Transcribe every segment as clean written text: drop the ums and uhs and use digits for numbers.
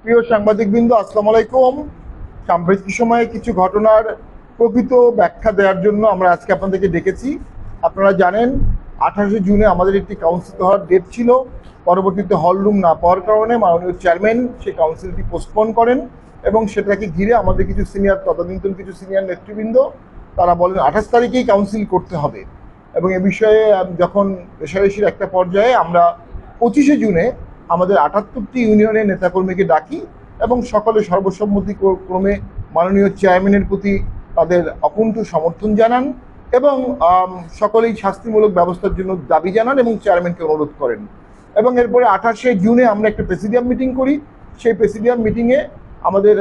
প্রিয় সাংবাদিকবৃন্দ, আসসালামু আলাইকুম। সাম্প্রতিক সময়ে কিছু ঘটনার প্রকৃত ব্যাখ্যা দেওয়ার জন্য আমরা আজকে আপনাদেরকে ডেকেছি। আপনারা জানেন 28শে জুনে আমাদের একটি কাউন্সিল হওয়ার ডেট ছিল। পরবর্তীতে হল রুম না পাওয়ার কারণে মাননীয় চেয়ারম্যান সেই কাউন্সিলটি পোস্টপোন করেন এবং সেটাকে ঘিরে আমাদের কিছু সিনিয়র নেতৃবৃন্দ তারা বলেন 28 তারিখেই কাউন্সিল করতে হবে। এবং এ বিষয়ে যখন রেষারেষির একটা পর্যায়ে আমরা 25শে জুনে আমাদের 78টি ইউনিয়নের নেতাকর্মীকে ডাকি এবং সকলে সর্বসম্মতি ক্রমে মাননীয় চেয়ারম্যানের প্রতি তাদের অকুণ্ঠ সমর্থন জানান এবং সকলেই শাস্তিমূলক ব্যবস্থার জন্য দাবি জানান এবং চেয়ারম্যানকে অনুরোধ করেন। এবং এরপরে 28শে জুনে আমরা একটা প্রেসিডিয়াম মিটিং করি। সেই প্রেসিডিয়াম মিটিংয়ে আমাদের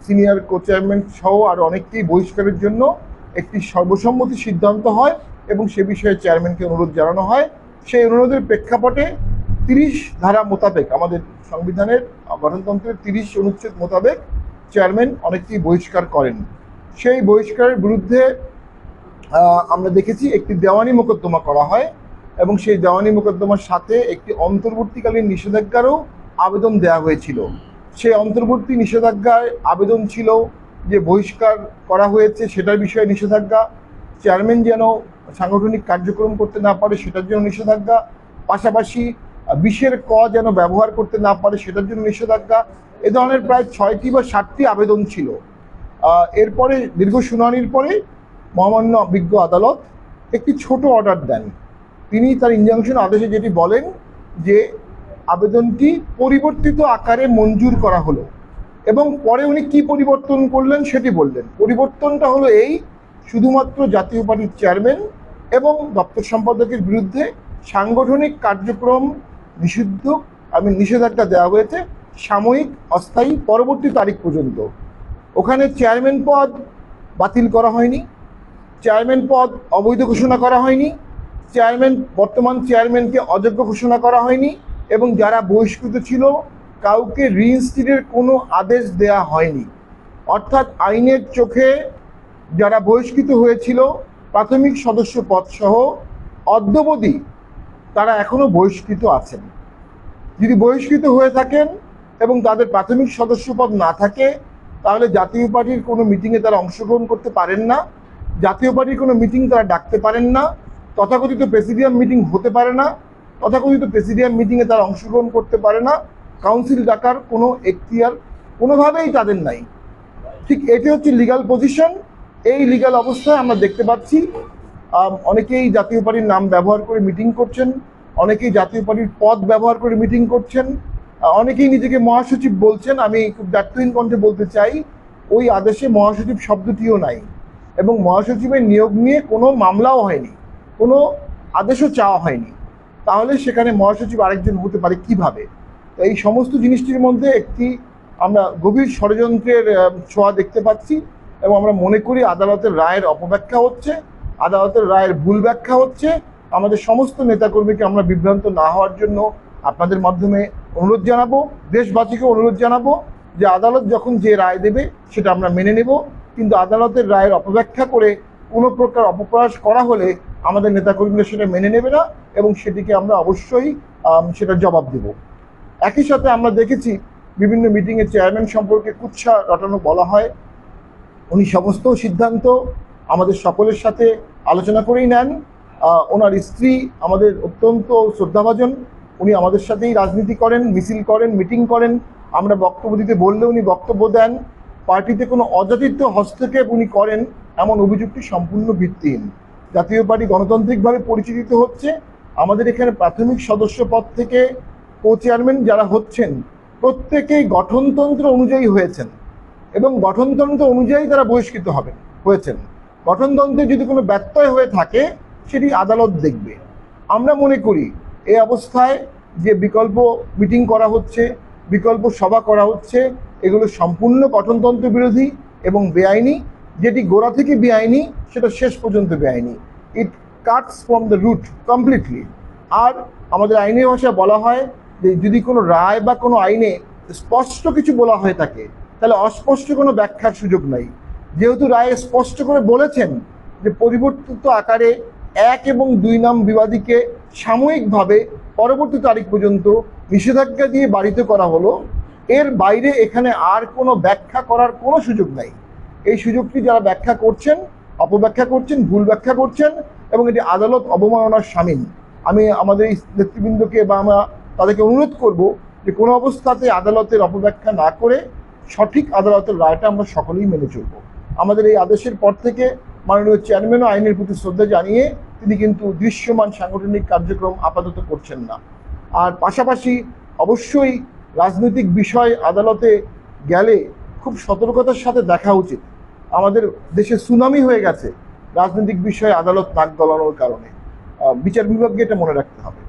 সিনিয়র কো চেয়ারম্যান সহ আরও অনেককেই বহিষ্কারের জন্য একটি সর্বসম্মতি সিদ্ধান্ত হয় এবং সে বিষয়ে চেয়ারম্যানকে অনুরোধ জানানো হয়। সেই অনুরোধের প্রেক্ষাপটে 30 ধারা মোতাবেক, আমাদের সংবিধানের গঠনতন্ত্রের 30 অনুচ্ছেদ মোতাবেক চেয়ারম্যান অনেককেই বহিষ্কার করেন। সেই বহিষ্কারের বিরুদ্ধে আমরা দেখেছি একটি দেওয়ানি মোকদ্দমা করা হয় এবং সেই দেওয়ানি মোকদ্দমার সাথে একটি অন্তর্বর্তীকালীন নিষেধাজ্ঞারও আবেদন দেওয়া হয়েছিল। সেই অন্তর্বর্তী নিষেধাজ্ঞায় আবেদন ছিল যে বহিষ্কার করা হয়েছে সেটার বিষয়ে নিষেধাজ্ঞা, চেয়ারম্যান যেন সাংগঠনিক কার্যক্রম করতে না পারে সেটার জন্য নিষেধাজ্ঞা, পাশাপাশি বিষের ক যেন ব্যবহার করতে না পারে সেটার জন্য নিষেধাজ্ঞা। এ ধরনের প্রায় 6টি বা 7টি আবেদন ছিল। এরপরে দীর্ঘ শুনানির পরে মহামান্য বিজ্ঞ আদালত একটি ছোট অর্ডার দেন। তিনি তার ইনজাংশন আদেশে যেটি বলেন যে আবেদনটি পরিবর্তিত আকারে মঞ্জুর করা হলো এবং পরে উনি কি পরিবর্তন করলেন সেটি বললেন। পরিবর্তনটা হলো এই, শুধুমাত্র জাতীয় পার্টির চেয়ারম্যান এবং দপ্তর সম্পাদকের বিরুদ্ধে সাংগঠনিক কার্যক্রম নিষেধাজ্ঞা দেওয়া হয়েছে সাময়িক, অস্থায়ী, পরবর্তী তারিখ পর্যন্ত। ওখানে চেয়ারম্যান পদ বাতিল করা হয়নি, চেয়ারম্যান পদ অবৈধ ঘোষণা করা হয়নি, বর্তমান চেয়ারম্যানকে অযোগ্য ঘোষণা করা হয়নি এবং যারা বহিষ্কৃত ছিল কাউকে রিইনস্টেটের কোনো আদেশ দেয়া হয়নি। অর্থাৎ আইনের চোখে যারা বহিষ্কৃত হয়েছিল প্রাথমিক সদস্য পদ সহ অদ্যাবধি তারা এখনো বহিষ্কৃত আছেন। যদি বহিষ্কৃত হয়ে থাকেন এবং তাদের প্রাথমিক সদস্য পদ না থাকে তাহলে জাতীয় পার্টির কোনো মিটিংয়ে তারা অংশগ্রহণ করতে পারেন না, জাতীয় পার্টির কোনো মিটিং তারা ডাকতে পারেন না, তথাকথিত প্রেসিডিয়াম মিটিং হতে পারে না, তথাকথিত প্রেসিডিয়াম মিটিংয়ে তারা অংশগ্রহণ করতে পারে না, কাউন্সিল ডাকার কোনো এখতিয়ার কোনোভাবেই তাদের নাই। ঠিক এটি হচ্ছে লিগাল পজিশন। এই লিগাল অবস্থায় আমরা দেখতে পাচ্ছি অনেকেই জাতীয় পার্টির নাম ব্যবহার করে মিটিং করছেন, অনেকেই জাতীয় পার্টির পদ ব্যবহার করে মিটিং করছেন, অনেকেই নিজেকে মহাসচিব বলছেন। আমি খুব ব্যর্থহীন কণ্ঠে বলতে চাই ওই আদেশে মহাসচিব শব্দটিও নাই এবং মহাসচিবের নিয়োগ নিয়ে কোনো মামলাও হয়নি, কোনো আদেশও চাওয়া হয়নি। তাহলে সেখানে মহাসচিব আরেকজন হতে পারে কিভাবে? তো এই সমস্ত জিনিসটির মধ্যে একটি আমরা গভীর ষড়যন্ত্রের ছোঁয়া দেখতে পাচ্ছি এবং আমরা মনে করি আদালতের রায়ের অপব্যাখ্যা হচ্ছে, আদালতের রায়ের ভুল ব্যাখ্যা হচ্ছে। আমাদের সমস্ত নেতাকর্মীকে আমরা বিভ্রান্ত না হওয়ার জন্য আপনাদের মাধ্যমে অনুরোধ জানাবো, দেশবাসীকে অনুরোধ জানাবো যে আদালত যখন যে রায় দেবে সেটা আমরা মেনে নেব, কিন্তু আদালতের রায়ের অপব্যাখ্যা করে কোনো প্রকার অপপ্রয়াস করা হলে আমাদের নেতাকর্মীরা সেটা মেনে নেবে না এবং সেটিকে আমরা অবশ্যই সেটার জবাব দেব। একই সাথে আমরা দেখেছি বিভিন্ন মিটিংয়ে চেয়ারম্যান সম্পর্কে কুৎসা রটানো বলা হয়। উনি সমস্ত সিদ্ধান্ত আমাদের সকলের সাথে আলোচনা করেই নেন। ওনার স্ত্রী আমাদের অত্যন্ত শ্রদ্ধাভাজন, উনি আমাদের সাথেই রাজনীতি করেন, মিছিল করেন, মিটিং করেন, আমরা বক্তব্য দিতে বললে উনি বক্তব্য দেন। পার্টিতে কোনো অযাচিত হস্তক্ষেপ উনি করেন এমন অভিযোগটি সম্পূর্ণ ভিত্তিহীন। জাতীয় পার্টি গণতান্ত্রিকভাবে পরিচালিত হচ্ছে। আমাদের এখানে প্রাথমিক সদস্য পদ থেকে কো চেয়ারম্যান যারা হচ্ছেন প্রত্যেকেই গঠনতন্ত্র অনুযায়ী হয়েছেন এবং গঠনতন্ত্র অনুযায়ী তারা বহিষ্কৃত হয়েছেন। গঠনতন্ত্রে যদি কোনো ব্যত্যয় হয়ে থাকে সেটি আদালত দেখবে। আমরা মনে করি এই অবস্থায় যে বিকল্প মিটিং করা হচ্ছে, বিকল্প সভা করা হচ্ছে, এগুলো সম্পূর্ণ গঠনতন্ত্র বিরোধী এবং বেআইনি। যেটি গোড়া থেকে বেআইনি সেটা শেষ পর্যন্ত বেআইনি। It cuts from the root completely. আর আমাদের আইনের ভাষায় বলা হয় যে যদি কোনো রায় বা কোনো আইনে স্পষ্ট কিছু বলা হয়ে থাকে তাহলে অস্পষ্ট কোনো ব্যাখ্যার সুযোগ নাই। যেহেতু রায়ে স্পষ্ট করে বলেছেন যে পরিবর্তিত আকারে 1 এবং 2 নাম বিবাদীকে সাময়িকভাবে পরবর্তী তারিখ পর্যন্ত নিষেধাজ্ঞা দিয়ে বাড়িতে করা হলো, এর বাইরে এখানে আর কোনো ব্যাখ্যা করার কোনো সুযোগ নাই। এই সুযোগটি যারা ব্যাখ্যা করছেন, অপব্যাখ্যা করছেন, ভুল ব্যাখ্যা করছেন এবং এটি আদালত অবমাননার শামিল। আমি আমাদের এই নেতৃবৃন্দকে বা আমরা তাদেরকে অনুরোধ করব যে কোনো অবস্থাতে আদালতের অপব্যাখ্যা না করে সঠিক আদালতের রায়টা আমরা সকলেই মেনে চলব। আমাদের এই আদেশের পর থেকে মাননীয় চেয়ারম্যানও আইনের প্রতি শ্রদ্ধা জানিয়ে তিনি কিন্তু দৃশ্যমান সাংগঠনিক কার্যক্রম আপাতত করছেন না। আর পাশাপাশি অবশ্যই রাজনৈতিক বিষয় আদালতে গেলে খুব সতর্কতার সাথে দেখা উচিত। আমাদের দেশে সুনামি হয়ে গেছে রাজনৈতিক বিষয়ে আদালত নাক গলানোর কারণে। বিচার বিভাগকে এটা মনে রাখতে হবে।